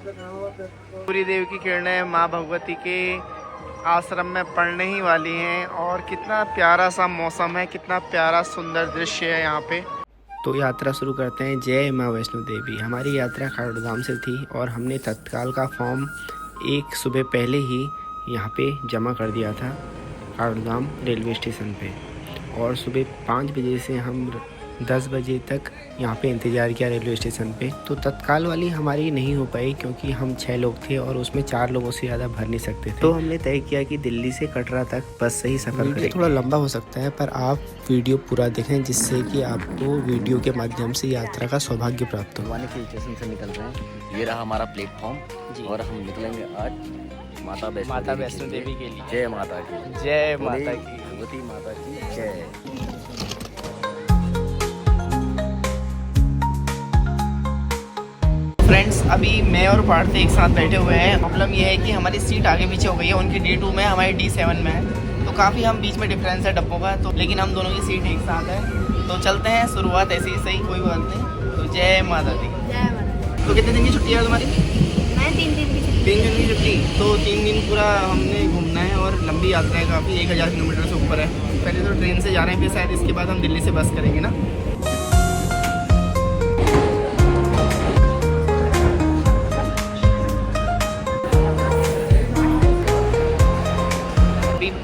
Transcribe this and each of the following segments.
सूर्य देव की किरणें माँ भगवती के आश्रम में पड़ने ही वाली हैं और कितना प्यारा सा मौसम है, कितना प्यारा सुंदर दृश्य है यहाँ पे। तो यात्रा शुरू करते हैं। जय माँ वैष्णो देवी। हमारी यात्रा खाटूधाम से थी और हमने तत्काल का फॉर्म एक सुबह पहले ही यहाँ पे जमा कर दिया था खाटूधाम रेलवे स्टेशन पे, और सुबह 5 बजे से हम 10 बजे तक यहाँ पे इंतज़ार किया रेलवे स्टेशन पे। तो तत्काल वाली हमारी नहीं हो पाई क्योंकि हम 6 लोग थे और उसमें 4 लोगों से ज़्यादा भर नहीं सकते थे। तो हमने तय किया कि दिल्ली से कटरा तक बस से ही सफ़र करेंगे। थोड़ा लंबा हो सकता है पर आप वीडियो पूरा देखें जिससे कि आपको वीडियो के माध्यम से यात्रा का सौभाग्य प्राप्त हो। के स्टेशन से निकल रहे हैं, ये रहा हमारा प्लेटफॉर्म और हम निकलेंगे आज माता वैष्णो देवी के लिए। जय माता की, जय माता की, भगवती माता की जय। फ्रेंड्स, अभी मैं और पार्थ एक साथ बैठे हुए हैं। प्रॉब्लम ये है कि हमारी सीट आगे पीछे हो गई है, उनकी D2 में, हमारी D7 में है, तो काफ़ी हम बीच में डिफरेंस है डब्बों का। तो लेकिन हम दोनों की सीट एक साथ है, तो चलते हैं। शुरुआत ऐसे ही सही, कोई बात नहीं। तो जय माता दी। जय माता। तो कितने दिन की छुट्टी है तुम्हारी? मैं 3 दिन की छुट्टी। 3 दिन की छुट्टी। तो 3 दिन पूरा हमने घूमना है और लंबी यात्रा है काफ़ी, 1000 किलोमीटर से ऊपर है। पहले तो ट्रेन से जा रहे हैं, फिर शायद इसके बाद हम दिल्ली से बस करेंगे ना।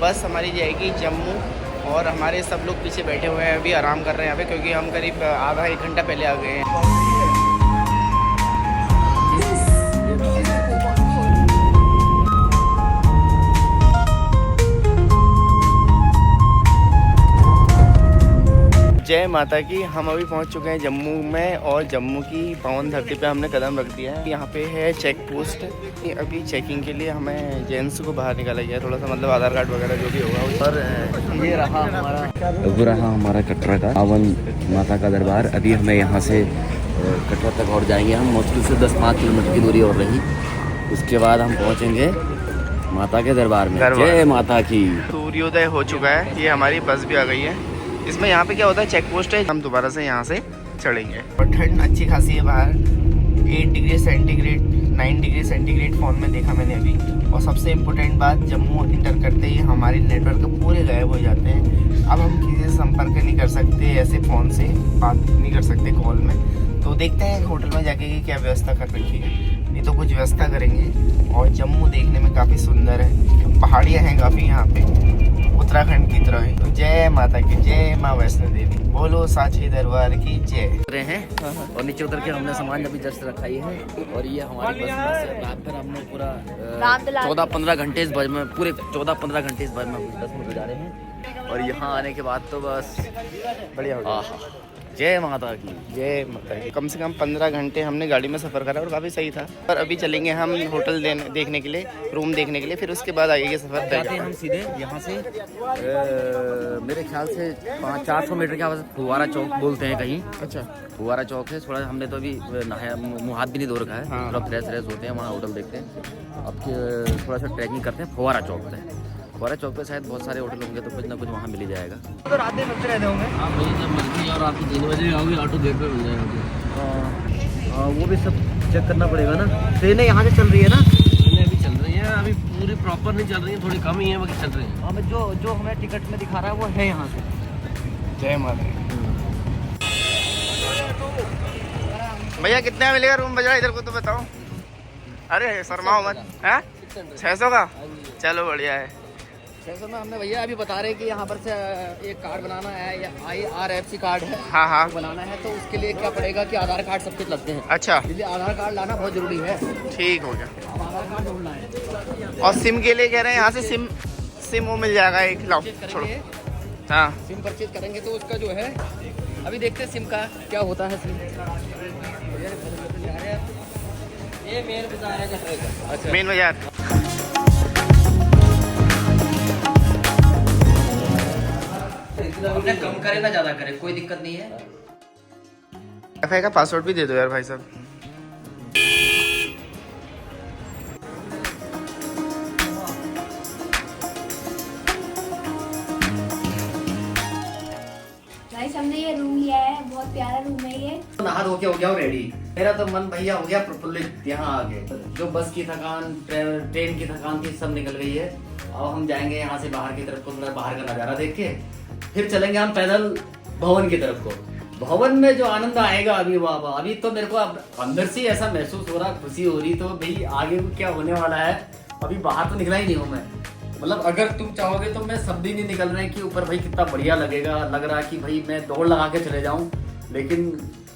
बस हमारी जाएगी जम्मू और हमारे सब लोग पीछे बैठे हुए हैं, अभी आराम कर रहे हैं यहाँ पे, क्योंकि हम करीब आधा 1 घंटा पहले आ गए हैं। जय माता की। हम अभी पहुंच चुके हैं जम्मू में और जम्मू की पावन धरती पे हमने कदम रख दिया है। यहाँ पे है चेक पोस्ट। अभी चेकिंग के लिए हमें जेंट्स को बाहर निकाला गया, थोड़ा सा मतलब आधार कार्ड वगैरह जो भी होगा। और ये रहा हमारा कटरा का पावन माता का दरबार। अभी हमें यहाँ से कटरा तक और जाएंगे हम, मुश्किल से 10-5 किलोमीटर की दूरी और रही। उसके बाद हम पहुँचेंगे माता के दरबार में। जय माता की। सूर्योदय हो चुका है, ये हमारी बस भी आ गई है। इसमें यहाँ पे क्या होता है, चेक पोस्ट है, हम दोबारा से यहाँ से चढ़ेंगे। और ठंड अच्छी खासी है बाहर, 8 degree centigrade 9 degree centigrade phone में देखा मैंने अभी। और सबसे इम्पोर्टेंट बात, जम्मू इंटर करते ही हमारे नेटवर्क पूरे गायब हो जाते हैं। अब हम किसी से संपर्क नहीं कर सकते, ऐसे फ़ोन से बात नहीं कर सकते कॉल में। तो देखते हैं होटल में जाके कि क्या व्यवस्था कर रखी है, नहीं तो कुछ व्यवस्था करेंगे। और जम्मू देखने में काफ़ी सुंदर है, पहाड़ियाँ हैं काफ़ी यहाँ पे, उत्तराखंड की तरह है। तो जय माता की, जय माँ वैष्णो देवी, बोलो साचे दरबार की जय। हैं और नीचे उतर के हमने सामान अभी जस्ट रखा ही है। और ये हमारी बस है। रात भर हमने पूरा 14-15 घंटे इस बस में, पूरे 14-15 घंटे इस बस में बस में गुजारे हैं। और यहाँ आने के बाद तो बस बढ़िया हो गया। जय माता की, जय माता की। कम से कम 15 घंटे हमने गाड़ी में सफ़र करा और काफ़ी सही था। पर अभी चलेंगे हम होटल देखने के लिए, रूम देखने के लिए, फिर उसके बाद आगे सफ़र जाते हैं हम सीधे यहाँ से। मेरे ख्याल से 400 मीटर के आसपास फुवारा चौक बोलते हैं कहीं। अच्छा, फुवारा चौक है। थोड़ा हमने तो अभी नहाया, मुँह हाथ भी नहीं धो रखा है। हाँ। थोड़ा फ्रेश होते हैं, वहाँ होटल देखते हैं। अब थोड़ा सा ट्रैकिंग करते हैं फुवारा चौक पे। फुवारा चौक पे शायद बहुत सारे होटल होंगे, तो कुछ ना कुछ वहाँ मिल ही जाएगा। तो रात में मिलते रहते होंगे आप मुझे जब मर्जी और आपको 3 बजे आओगे ऑटो गेट पे मिल जाएगा। वो भी सब चेक करना पड़ेगा ना। ट्रेनें यहाँ से चल रही है ना? ट्रेनें अभी चल रही हैं, अभी पूरी प्रॉपर नहीं चल रही हैं, थोड़ी कम ही है, बाकी चल रही हैं। हमें जो हमें टिकट में दिखा रहा है वो है यहाँ से। जय माता। भैया कितने मिलेगा रूम बजा इधर को तो बताओ। अरे शर्माओ मत। है 600 का? चलो बढ़िया है। 600 में हमने भैया अभी बता रहे कि यहाँ पर से एक कार्ड बनाना है, या IRFC कार्ड है। हाँ हाँ, बनाना है। तो उसके लिए क्या पड़ेगा कि आधार कार्ड सब कुछ लगते हैं। अच्छा, इसलिए आधार कार्ड लाना बहुत जरूरी है। ठीक हो गया। अब आधार कार्ड ढूंढना है। और सिम के लिए कह रहे हैं यहाँ से सिम वो मिल जाएगा एक। लाओ छोड़ो। हाँ, सिम परचेज करेंगे तो उसका जो है, अभी देखते हैं सिम का क्या होता है। सिम ये मेन बाजार है कटरे का। अच्छा, मेन बाजार। हमने कम करे ना ज्यादा करे, कोई दिक्कत नहीं है। वाईफाई का पासवर्ड भी दे दो यार भाई साहब। गाइस, हमने ये रूम लिया है, बहुत प्यारा रूम है ये। नहा धो के हो गया रेडी। मेरा तो मन भैया हो गया प्रफुल्लित यहाँ आके। जो बस की थकान, ट्रेन की थकान थी, सब निकल गई है। अब हम जाएंगे यहाँ से बाहर की तरफ को, थोड़ा बाहर का नज़ारा देख के फिर चलेंगे हम पैदल भवन की तरफ को। भवन में जो आनंद आएगा अभी बाबा, अभी तो मेरे को अंदर से ऐसा महसूस हो रहा, खुशी हो रही। तो भाई आगे क्या होने वाला है, अभी बाहर तो निकला ही नहीं हूँ मैं। मतलब अगर तुम चाहोगे तो मैं शब्द ही नहीं निकल रहे कि ऊपर भाई कितना बढ़िया लगेगा। लग रहा है कि भाई मैं दौड़ लगा के चले जाऊँ, लेकिन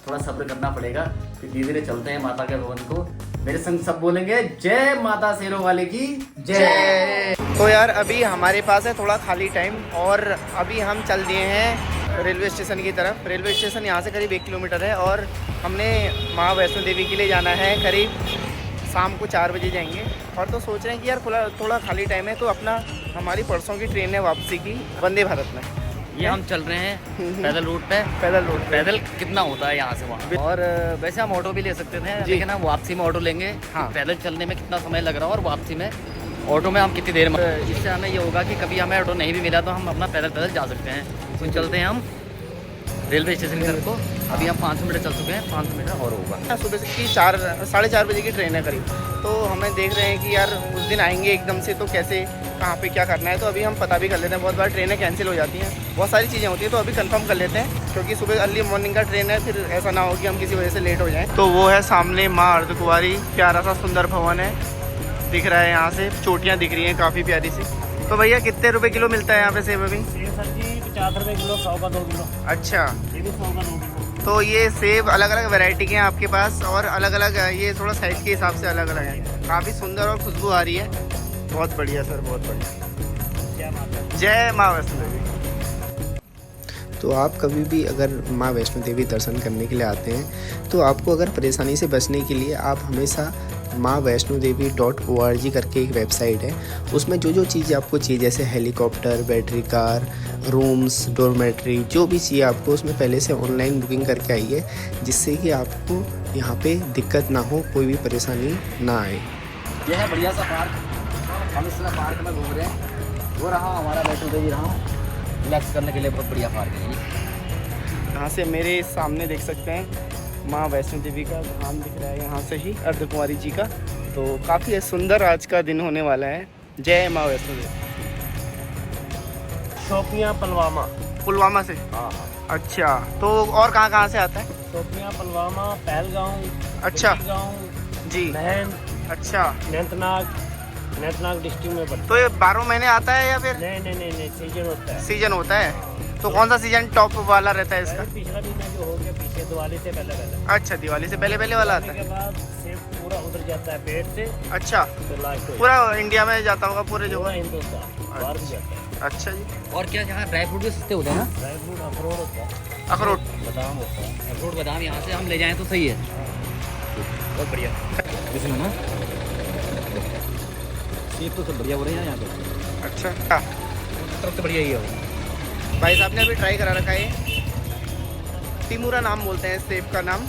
थोड़ा सब्र करना पड़ेगा। फिर धीरे धीरे चलते हैं माता के भवन को। मेरे संग सब बोलेंगे जय माता शेरों वाले की जय। तो यार अभी हमारे पास है थोड़ा खाली टाइम और अभी हम चल दिए हैं रेलवे स्टेशन की तरफ। रेलवे स्टेशन यहाँ से करीब 1 किलोमीटर है और हमने माँ वैष्णो देवी के लिए जाना है। करीब शाम को 4 बजे जाएंगे और तो सोच रहे हैं कि यार थोड़ा खाली टाइम है तो अपना हमारी परसों की ट्रेन है वापसी की वंदे भारत में। ये हम चल रहे हैं पैदल रूट पे। पैदल कितना होता है यहाँ से वहाँ, और वैसे हम ऑटो भी ले सकते थे, लेकिन हम वापसी में ऑटो लेंगे। हाँ, पैदल चलने में कितना समय लग रहा है और वापसी में ऑटो में हम कितनी देर में। इससे हमें ये होगा कि कभी हमें ऑटो नहीं भी मिला तो हम अपना पैदल जा सकते हैं। तो चलते हैं हम रेलवे स्टेशन की तरफ को। अभी हम 5 मिनट चल चुके हैं, 5 मिनट और होगा। सुबह की 4-4:30 बजे की ट्रेन है करीब। तो हमें देख रहे हैं कि यार उस दिन आएंगे एकदम से तो कैसे, कहाँ पे क्या करना है। तो अभी हम पता भी कर लेते हैं। बहुत बार ट्रेनें कैंसिल हो जाती हैं, बहुत सारी चीज़ें होती हैं। तो अभी कंफर्म कर लेते हैं क्योंकि सुबह अर्ली मॉर्निंग का ट्रेन है, फिर ऐसा ना हो कि हम किसी वजह से लेट हो जाएँ। तो वो है सामने माँ अर्धकुंवारी, प्यारा सा सुंदर भवन है, दिख रहा है यहाँ से। चोटियाँ दिख रही हैं काफ़ी प्यारी सी। तो भैया कितने रुपए किलो मिलता है यहाँ पे सेब अभी? सर जी 50 रुपये किलो, 100 का 2 किलो। अच्छा, ये भी 100 का 2 किलो। तो ये सेब अलग अलग वैरायटी के हैं आपके पास और अलग अलग ये थोड़ा साइज के हिसाब से अलग अलग है। काफ़ी सुंदर और खुशबू आ रही है। बहुत बढ़िया सर, बहुत बढ़िया। जय माँ वैष्णो देवी। तो आप कभी भी अगर माँ वैष्णो देवी दर्शन करने के लिए आते हैं तो आपको अगर परेशानी से बचने के लिए आप हमेशा माँ वैष्णो देवी .org करके एक वेबसाइट है, उसमें जो चीज़ आपको चाहिए जैसे helicopter, battery car, rooms, dormitory, जो भी चाहिए आपको उसमें पहले से ऑनलाइन बुकिंग करके आइए, जिससे कि आपको यहाँ पे दिक्कत ना हो, कोई भी परेशानी ना आए। यह है बढ़िया सा पार्क। हम इस पार्क में घूम रहे हैं। वो रहा हमारा वैष्णो देवी रहा, रिलैक्स करने के लिए बहुत बढ़िया पार्क है ये। यहाँ से मेरे सामने देख सकते हैं माँ वैष्णो देवी का धाम दिख रहा है यहाँ से ही, अर्धकुंवारी जी का। तो काफ़ी सुंदर आज का दिन होने वाला है। जय माँ वैष्णो देवी। शोपियाँ पुलवामा से? हाँ। अच्छा, तो और कहाँ से आता है? शोपियाँ, पुलवामा, पहलगांव। अच्छा गाँव जी। नैन। अच्छा, अनंतनाग डिस्ट्रिक्ट में पड़ता है। तो ये 12 महीने आता है या फिर? नहीं, सीजन होता है। सीजन होता है। तो कौन सा सीजन टॉप वाला रहता है इसका? पिछला महीना जो हो गया पीछे, दिवाली से पहले। अच्छा, दिवाली से पहले वाला आता है। के बाद सेब पूरा उतर जाता है पेड़ से। अच्छा, तो लास्ट पूरा इंडिया में जाता होगा, पूरे जगह? हिंदुस्तान बाहर भी जाता है। अच्छा जी। और क्या यहाँ ड्राई फ्रूट भी सस्ते होते हैं ना? ड्राई फ्रूट, अखरोट होता है। अखरोट, बादाम होता है। अखरोट बादाम यहाँ से हम ले जाएं तो सही है। बहुत बढ़िया। इसमें ना सेब तो सब बढ़िया हो रहे हैं यहाँ पे। अच्छा, तरफ तो बढ़िया ही है। भाई साहब ने अभी ट्राई करा रखा है। तिमुरा नाम बोलते हैं सेब का नाम।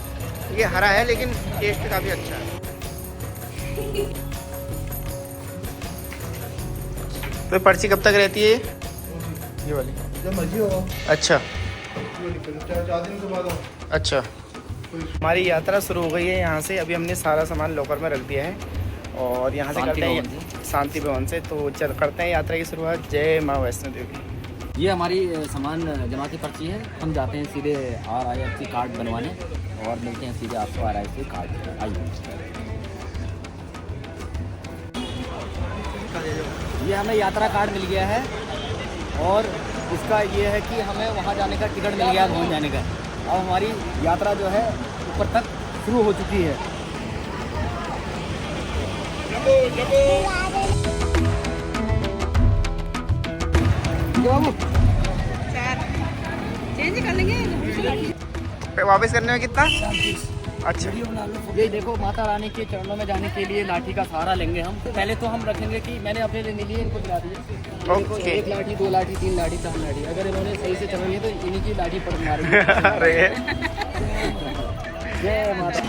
ये हरा है लेकिन टेस्ट काफ़ी अच्छा है। तो पर्ची कब तक रहती है ये वाली? जब मर्जी हो। अच्छा 4 दिन के बाद। अच्छा। हमारी यात्रा शुरू हो गई है यहाँ से। अभी हमने सारा सामान लॉकर में रख दिया है और यहाँ से करते हैं शांति भवन से। तो चल करते हैं यात्रा की शुरुआत। जय माँ वैष्णो देवी। ये हमारी सामान जमा की पर्ची है। हम जाते हैं सीधे RIFC कार्ड बनवाने और मिलते हैं सीधे आपको RIFC कार्ड। आइए, ये हमें यात्रा कार्ड मिल गया है और इसका ये है कि हमें वहाँ जाने का टिकट मिल गया है, भवन जाने का। अब हमारी यात्रा जो है ऊपर तक शुरू हो चुकी है। बाबू चेंज कर लेंगे। वापस करने में कितना? अच्छा, ये देखो माता रानी के चरणों में जाने के लिए लाठी का सहारा लेंगे हम। पहले तो हम रखेंगे कि मैंने अपने लेने लिए, इनको दिला दिए। ओके। 1 लाठी, 2 लाठी, 3 लाठी, 4 लाठी। अगर इन्होंने सही से चल रही है तो इन्हीं की लाठी पड़ मारेंगे। अरे जय माता।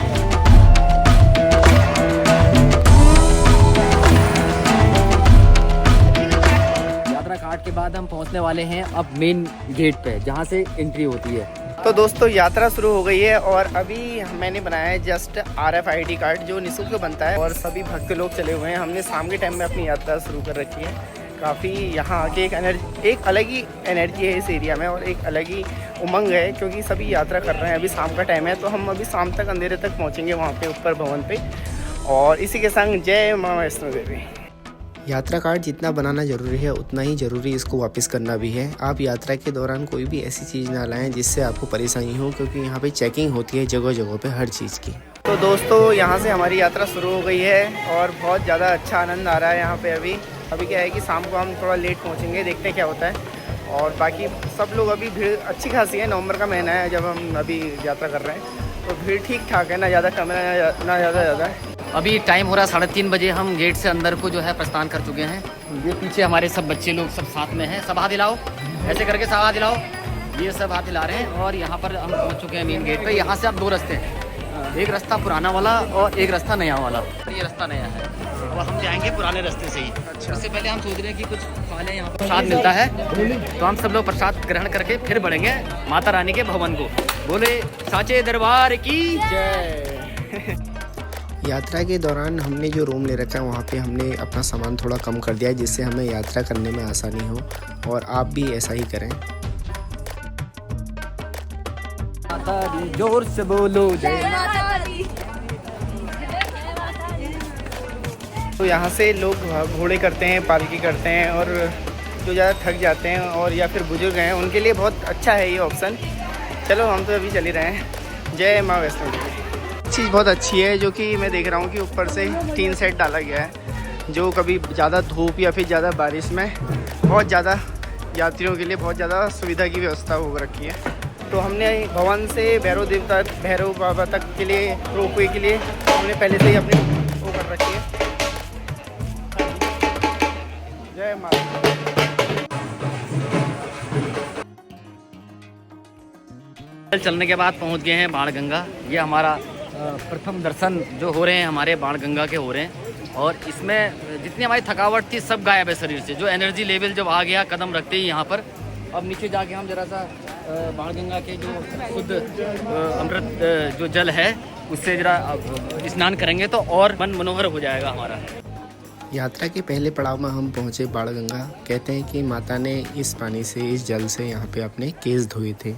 यात्रा कार्ड के बाद हम पहुंचने वाले हैं अब मेन गेट पे, जहां से एंट्री होती है। तो दोस्तों यात्रा शुरू हो गई है और अभी मैंने बनाया है जस्ट RFID कार्ड जो निःशुल्क बनता है और सभी भक्त लोग चले हुए हैं। हमने शाम के टाइम में अपनी यात्रा शुरू कर रखी है। काफ़ी यहाँ आके एक अलग ही एनर्जी है इस एरिया में और एक अलग ही उमंग है क्योंकि सभी यात्रा कर रहे हैं। अभी शाम का टाइम है तो हम अभी शाम तक अंधेरे तक पहुँचेंगे वहाँ पे ऊपर भवन पे। और इसी के संग जय माँ वैष्णो देवी। यात्रा कार्ड जितना बनाना ज़रूरी है उतना ही ज़रूरी इसको वापस करना भी है। आप यात्रा के दौरान कोई भी ऐसी चीज़ ना लाएं जिससे आपको परेशानी हो क्योंकि यहाँ पे चेकिंग होती है जगह जगह पे हर चीज़ की। तो दोस्तों यहाँ से हमारी यात्रा शुरू हो गई है और बहुत ज़्यादा अच्छा आनंद आ रहा है यहाँ पे। अभी क्या है कि शाम को हम थोड़ा लेट पहुँचेंगे, देखते हैं क्या होता है। और बाकी सब लोग अभी भीड़ अच्छी खासी है। नवंबर का महीना है जब हम अभी यात्रा कर रहे हैं तो भीड़ ठीक ठाक है, ना ज़्यादा कम है ना ज़्यादा है। अभी टाइम हो रहा है 3:30 बजे। हम गेट से अंदर को जो है प्रस्थान कर चुके हैं। ये पीछे हमारे सब बच्चे लोग सब साथ में हैं। सब हाथ हिलाओ, ऐसे करके सब हाथ हिलाओ। ये सब हाथ हिला रहे हैं और यहाँ पर हम पहुँच चुके हैं मेन गेट पे। यहाँ से अब 2 रास्ते हैं, एक रास्ता पुराना वाला और एक रास्ता नया वाला। ये रास्ता नया है और हम जाएंगे पुराने रास्ते से ही। अच्छा। उससे पहले हम सोच रहे हैं कि कुछ पहले यहाँ पर प्रसाद मिलता है तो हम सब लोग प्रसाद ग्रहण करके फिर बढ़ेंगे माता रानी के भवन को। बोले साचे दरबार की जय। यात्रा के दौरान हमने जो रूम ले रखा है वहाँ पे हमने अपना सामान थोड़ा कम कर दिया है जिससे हमें यात्रा करने में आसानी हो और आप भी ऐसा ही करें। माता दी जोर से बोलो जय। तो यहाँ से लोग घोड़े करते हैं, पालकी करते हैं और जो ज़्यादा थक जाते हैं और या फिर बुजुर्ग हैं उनके लिए बहुत अच्छा है ये ऑप्शन। चलो हम तो अभी चल ही रहे हैं। जय माँ वैष्णो देवी। चीज़ बहुत अच्छी है जो कि मैं देख रहा हूँ कि ऊपर से टीन सेट डाला गया है जो कभी ज़्यादा धूप या फिर ज़्यादा बारिश में बहुत ज़्यादा यात्रियों के लिए बहुत ज़्यादा सुविधा की व्यवस्था हो रखी है। तो हमने भवन से भैरव बाबा तक के लिए रोपवे के लिए हमने पहले से ही अपनी वो कर रखी है। जय माता। चलने के बाद पहुंच गए हैं बाणगंगा। ये हमारा प्रथम दर्शन जो हो रहे हैं हमारे बाणगंगा के हो रहे हैं और इसमें जितनी हमारी थकावट थी सब गायब है शरीर से। जो एनर्जी लेवल जब आ गया कदम रखते ही यहाँ पर। अब नीचे जाके हम जरा सा बाणगंगा के जो शुद्ध अमृत जो जल है उससे जरा स्नान करेंगे तो और मन मनोहर हो जाएगा हमारा। यात्रा के पहले पड़ाव में हम पहुँचे बाणगंगा। कहते हैं कि माता ने इस पानी से इस जल से यहाँ पे अपने केस धोए थे।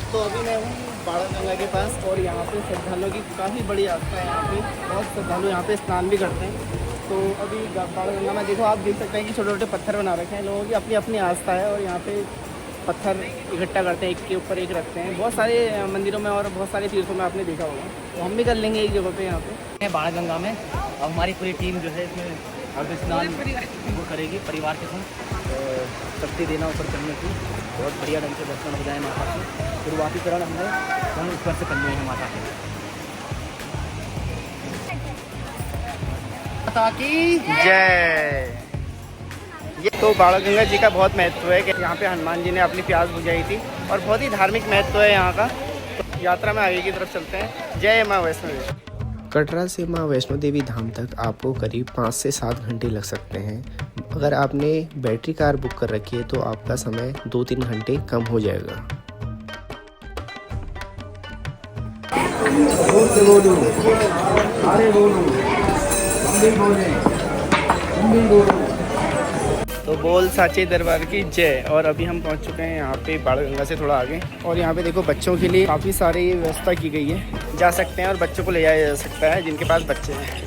तो अभी मैं हूँ बाणगंगा के पास और यहाँ पे श्रद्धालुओं की काफ़ी बड़ी आस्था है। यहाँ पे बहुत श्रद्धालु यहाँ पे स्नान भी करते हैं। तो अभी बाणगंगा में देखो आप देख सकते हैं कि छोटे छोटे पत्थर बना रखे हैं। लोगों की अपनी अपनी आस्था है और यहाँ पे पत्थर इकट्ठा करते हैं, एक के ऊपर एक रखते हैं। बहुत सारे मंदिरों में और बहुत सारे तीर्थों में आपने देखा होगा। तो हम भी कर लेंगे एक जगह पे यहाँ पे बाणगंगा में। अब हमारी पूरी टीम जो है इसमें अर्ध स्नान वो करेगी परिवार के संग। शक्ति देना ऊपर चढ़ने की बहुत बढ़िया ढंग से दर्शन हो जाए माता के। शुरुआती चरण हमने ऊपर से करने हैं माता के। माता की जय। ये तो बाणगंगा जी का बहुत महत्व है कि यहाँ पे हनुमान जी ने अपनी प्यास बुझाई थी और बहुत ही धार्मिक महत्व है यहाँ का। तो यात्रा में आगे की तरफ चलते हैं। जय माँ वैष्णो देवी। कटरा से माँ वैष्णो देवी धाम तक आपको करीब 5 से 7 घंटे लग सकते हैं। अगर आपने बैटरी कार बुक कर रखी है तो आपका समय 2-3 घंटे कम हो जाएगा। तो बोल साचे दरबार की जय। और अभी हम पहुंच चुके हैं यहाँ पे बाणगंगा से थोड़ा आगे और यहाँ पे देखो बच्चों के लिए काफ़ी सारी व्यवस्था की गई है। जा सकते हैं और बच्चों को ले जाया जा सकता है जिनके पास बच्चे हैं।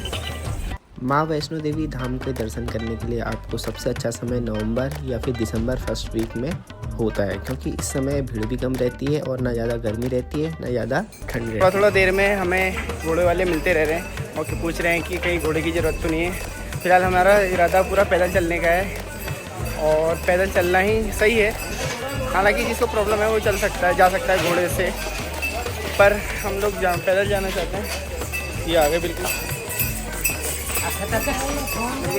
माँ वैष्णो देवी धाम के दर्शन करने के लिए आपको सबसे अच्छा समय नवंबर या फिर दिसंबर फर्स्ट वीक में होता है क्योंकि इस समय भीड़ भी कम रहती है और ना ज़्यादा गर्मी रहती है ना ज़्यादा ठंड रहती है। थोड़ा देर में हमें घोड़े वाले मिलते रह रहे हैं और पूछ रहे हैं कि कहीं घोड़े की ज़रूरत तो नहीं है। फिलहाल हमारा इरादा पूरा पैदल चलने का है और पैदल चलना ही सही है। हालांकि जिसको प्रॉब्लम है वो चल सकता है, जा सकता है घोड़े से, पर हम लोग पैदल जाना चाहते हैं। ये आगे बिल्कुल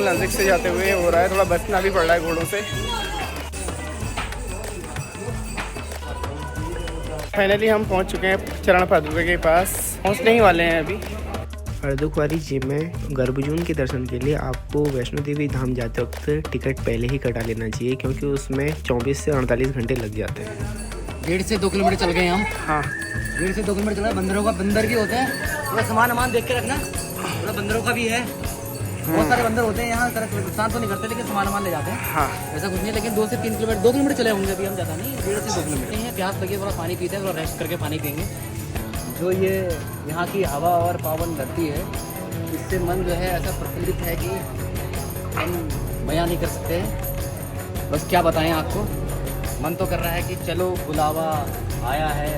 नज़दीक से जाते हुए हो रहा है, थोड़ा बचना भी पड़ रहा है घोड़ों से। फाइनली हम पहुंच चुके हैं चरण पादुका के पास, पहुंचने ही वाले हैं अभी। अर्धकुंवारी जी में गर्भजून के दर्शन के लिए आपको वैष्णो देवी धाम जाते वक्त टिकट पहले ही कटा लेना चाहिए, क्योंकि उसमें 24 से 48 घंटे लग जाते हैं। 1.5 से 2 किलोमीटर चल गए हम। हाँ 1.5 से 2 किलोमीटर चल रहा है। बंदरों का बंदर भी होते हैं, थोड़ा सामान देख के रखना, थोड़ा बंदरों का भी है। बहुत सारे बंदर होते हैं यहाँ, नुकसान तो नहीं करते लेकिन सामान ले जाते हैं। हाँ ऐसा कुछ नहीं, लेकिन 2 से 3 किलोमीटर 2 किलोमीटर चले होंगे अभी हम, ज़्यादा नहीं, 1.5 से 2 किलोमीटर। प्यास लगी, थोड़ा पानी पीते हैं, थोड़ा रेस्ट करके पानी पियेंगे। जो ये यहाँ की हवा और पावन धरती है, इससे मन जो है ऐसा प्रफुल्लित है कि हम बयां नहीं कर सकते। बस क्या बताएं आपको, मन तो कर रहा है कि चलो बुलावा आया है,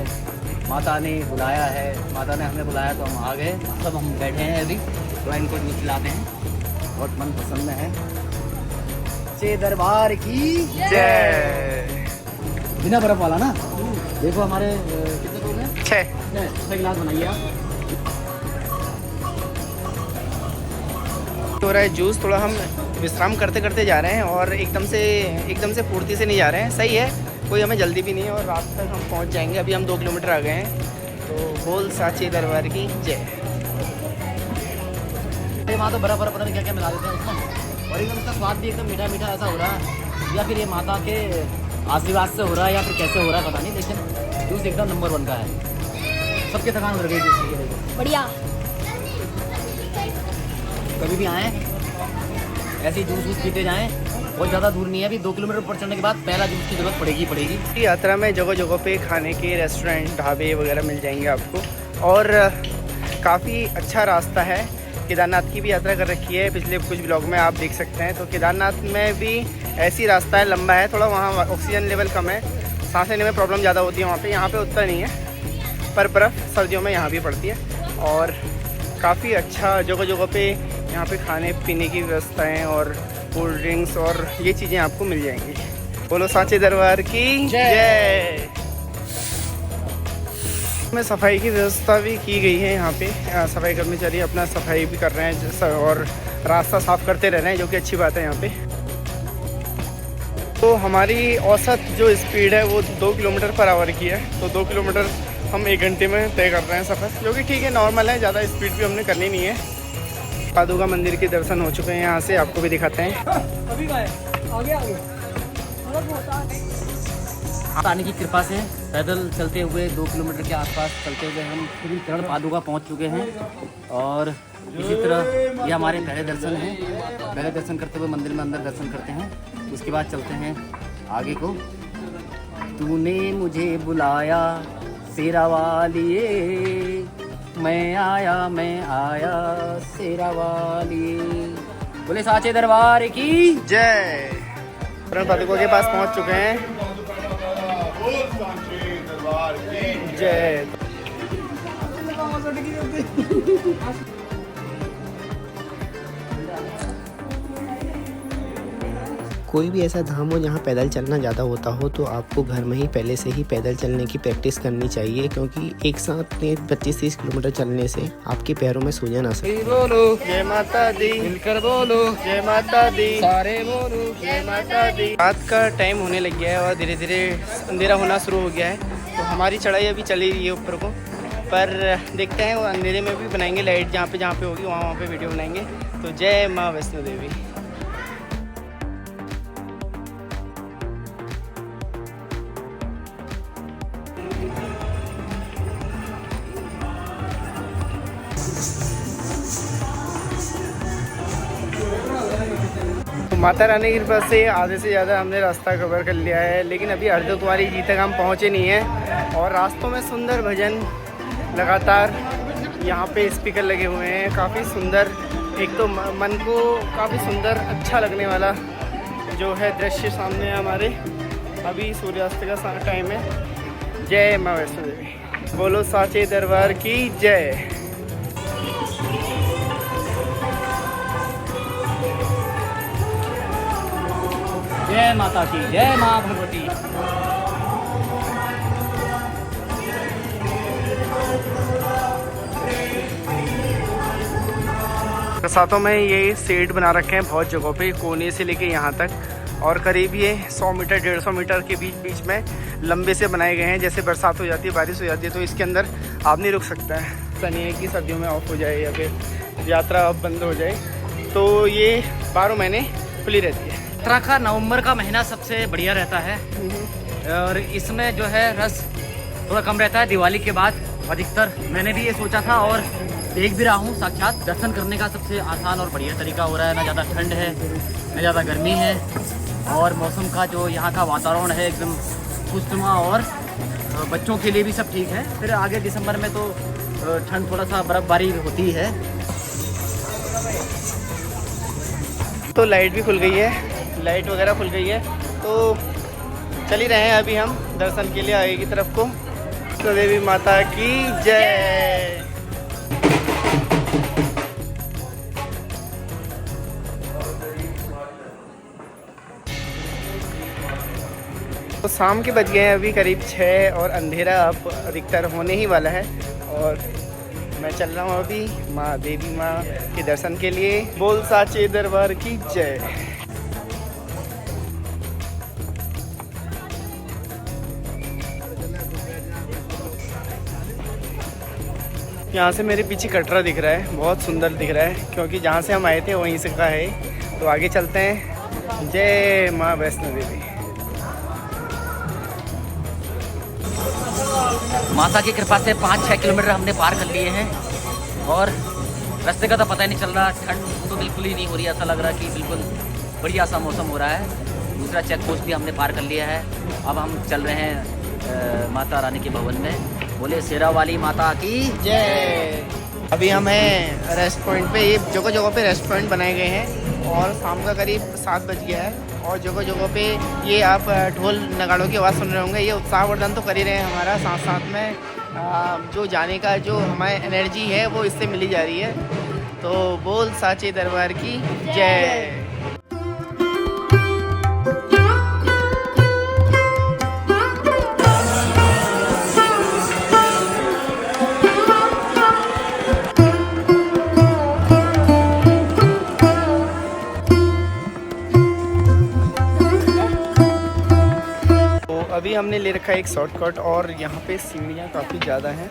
माता ने बुलाया है, माता ने हमें बुलाया तो हम आ गए। सब हम बैठे हैं अभी, तो इनको दूध खिलाते हैं, बहुत मन पसंद है। सच्चे दरबार की जय। बिना बर्फ वाला ना, देखो हमारे कितने लोग हैं, 6 गिलास बनाइए आप। हो रहा है जूस, थोड़ा हम विश्राम करते करते जा रहे हैं और एकदम से फुर्ती से नहीं जा रहे हैं। सही है, कोई हमें जल्दी भी नहीं है और रात तक हम पहुंच जाएंगे। अभी हम 2 किलोमीटर आ गए हैं। तो बोल साचे दरबार की जय। वहाँ तो बर्फ पता नहीं क्या क्या मिला देते हैं उसमें, और एकदम उसका स्वाद भी एकदम मीठा मीठा ऐसा हो रहा है, या फिर ये माता के आशीर्वाद से हो रहा है या फिर कैसे हो रहा है पता नहीं, लेकिन जूस एकदम नंबर 1 का है। सबके थकान उतर गई जूस की। बढ़िया। कभी भी आएँ ऐसे ही जूस पीते जाएँ, बहुत ज़्यादा दूर नहीं है। अभी 2 किलोमीटर ऊपर चढ़ने के बाद पहला जूस की जरूरत पड़ेगी। यात्रा में जगह जगह पे खाने के रेस्टोरेंट ढाबे वगैरह मिल जाएंगे आपको, और काफ़ी अच्छा रास्ता है। केदारनाथ की भी यात्रा कर रखी है पिछले कुछ ब्लॉग में, आप देख सकते हैं। तो केदारनाथ में भी ऐसी रास्ता है, लंबा है थोड़ा, वहाँ ऑक्सीजन लेवल कम है, सांस लेने में प्रॉब्लम ज़्यादा होती है वहाँ पे। यहाँ पे उतना नहीं है, पर बर्फ़ सर्दियों में यहाँ भी पड़ती है। और काफ़ी अच्छा जगह जगह पे यहाँ पे खाने पीने की व्यवस्थाएँ और कोल्ड ड्रिंक्स और ये चीज़ें आपको मिल जाएंगी। बोलो साचे दरबार की जय। में सफाई की व्यवस्था भी की गई है यहाँ पे, सफाई कर्मचारी अपना सफाई भी कर रहे हैं और रास्ता साफ करते रह रहे हैं, जो कि अच्छी बात है यहाँ पे। तो हमारी औसत जो स्पीड है वो 2 किलोमीटर पर आवर की है। तो 2 किलोमीटर हम 1 घंटे में तय कर रहे हैं सफ़र, जो कि ठीक है, नॉर्मल है, ज़्यादा स्पीड भी हमने करनी नहीं है। पादुका मंदिर के दर्शन हो चुके हैं, यहाँ से आपको भी दिखाते हैं। पानी की कृपा से पैदल चलते हुए 2 किलोमीटर के आसपास चलते हुए हम श्री चरण पादुका पहुंच चुके हैं। और इसी तरह ये हमारे पहले दर्शन हैं। पहले दर्शन करते हुए मंदिर में अंदर दर्शन करते हैं, उसके बाद चलते हैं आगे को। तूने मुझे बुलाया शेरा वालिए, मैं आया शेरा वालिए। बोले साचे दरबार की जय। चरण पादुका के पास पहुँच चुके हैं। जय। कोई भी ऐसा धाम हो जहाँ पैदल चलना ज़्यादा होता हो, तो आपको घर में ही पहले से ही पैदल चलने की प्रैक्टिस करनी चाहिए, क्योंकि एक साथ 25-30 किलोमीटर चलने से आपके पैरों में सूजन आ सकती है। बोलो जय माता दी, मिलकर बोलो जय माता दी, सारे बोलो जय माता दी। रात का टाइम होने लग गया है और धीरे धीरे अंधेरा होना शुरू हो गया है। तो हमारी चढ़ाई अभी चली रही है ऊपर को, पर देखते हैं वो अंधेरे में भी बनाएंगे लाइट, जहाँ पे होगी वहाँ पे वीडियो बनाएंगे। तो जय माँ वैष्णो देवी। माता रानी की कृपा से आधे से ज़्यादा हमने रास्ता कवर कर लिया है, लेकिन अभी अर्धकुंवारी जी तक हम पहुँचे नहीं हैं। और रास्तों में सुंदर भजन लगातार यहाँ पे स्पीकर लगे हुए हैं, काफ़ी सुंदर, एक तो मन को काफ़ी सुंदर अच्छा लगने वाला जो है दृश्य सामने है हमारे। अभी सूर्यास्त का टाइम है। जय माँ वैष्णो देवी। बोलो साचे दरबार की जय। जय माता की, जय माँ भगवती। साथों में ये सेट बना रखे हैं बहुत जगहों पे, कोने से लेके यहाँ तक, और करीब ये 100 मीटर 150 मीटर के बीच में लंबे से बनाए गए हैं। जैसे बरसात हो जाती है, बारिश हो जाती है, तो इसके अंदर आदमी रुक सकता है। ऐसा नहीं है कि सर्दियों में ऑफ हो जाए या फिर यात्रा अब बंद हो जाए। तो ये 12 महीने खुली रहती है। यात्रा का नवंबर का महीना सबसे बढ़िया रहता है और इसमें जो है रस थोड़ा कम रहता है दिवाली के बाद अधिकतर। मैंने भी ये सोचा था और देख भी रहा हूँ साक्षात। दर्शन करने का सबसे आसान और बढ़िया तरीका हो रहा है। ना ज़्यादा ठंड है ना ज़्यादा गर्मी है और मौसम का जो यहाँ का वातावरण है एकदम खुशनुमा और बच्चों के लिए भी सब ठीक है। फिर आगे दिसंबर में तो ठंड थोड़ा सा बर्फबारी होती है। तो लाइट भी खुल गई है, लाइट वगैरह खुल गई है, तो चल ही रहे हैं अभी हम दर्शन के लिए आगे की तरफ को। तो देवी माता की जय। तो शाम के बज गए हैं अभी करीब 6 और अंधेरा अब अधिकतर होने ही वाला है। और मैं चल रहा हूँ अभी माँ देवी माँ के दर्शन के लिए। बोल साचे दरबार की जय। यहाँ से मेरे पीछे कटरा दिख रहा है, बहुत सुंदर दिख रहा है क्योंकि जहाँ से हम आए थे वहीं से का है। तो आगे चलते हैं। जय माँ वैष्णो देवी। माता की कृपा से 5-6 किलोमीटर हमने पार कर लिए हैं और रास्ते का तो पता ही नहीं चल रहा। ठंड तो बिल्कुल ही नहीं हो रही, ऐसा लग रहा है कि बिल्कुल बढ़िया सा मौसम हो रहा है। दूसरा चेक पोस्ट भी हमने पार कर लिया है। अब हम चल रहे हैं माता रानी के भवन में। बोले शेरा वाली माता की जय। अभी हम हैं रेस्ट पॉइंट पे। ये जगह जगह पे रेस्टोरेंट बनाए गए हैं और शाम का करीब 7 बज गया है और जगह जगह पे ये आप ढोल नगाड़ों की आवाज़ सुन रहे होंगे। ये उत्साहवर्धन तो कर ही रहे हैं हमारा, साथ साथ में जो जाने का जो हमारी एनर्जी है वो इससे मिली जा रही है। तो बोल साचे दरबार की जय। अभी हमने ले रखा है एक शॉर्टकट और यहाँ पे सीढ़ियाँ काफ़ी ज़्यादा हैं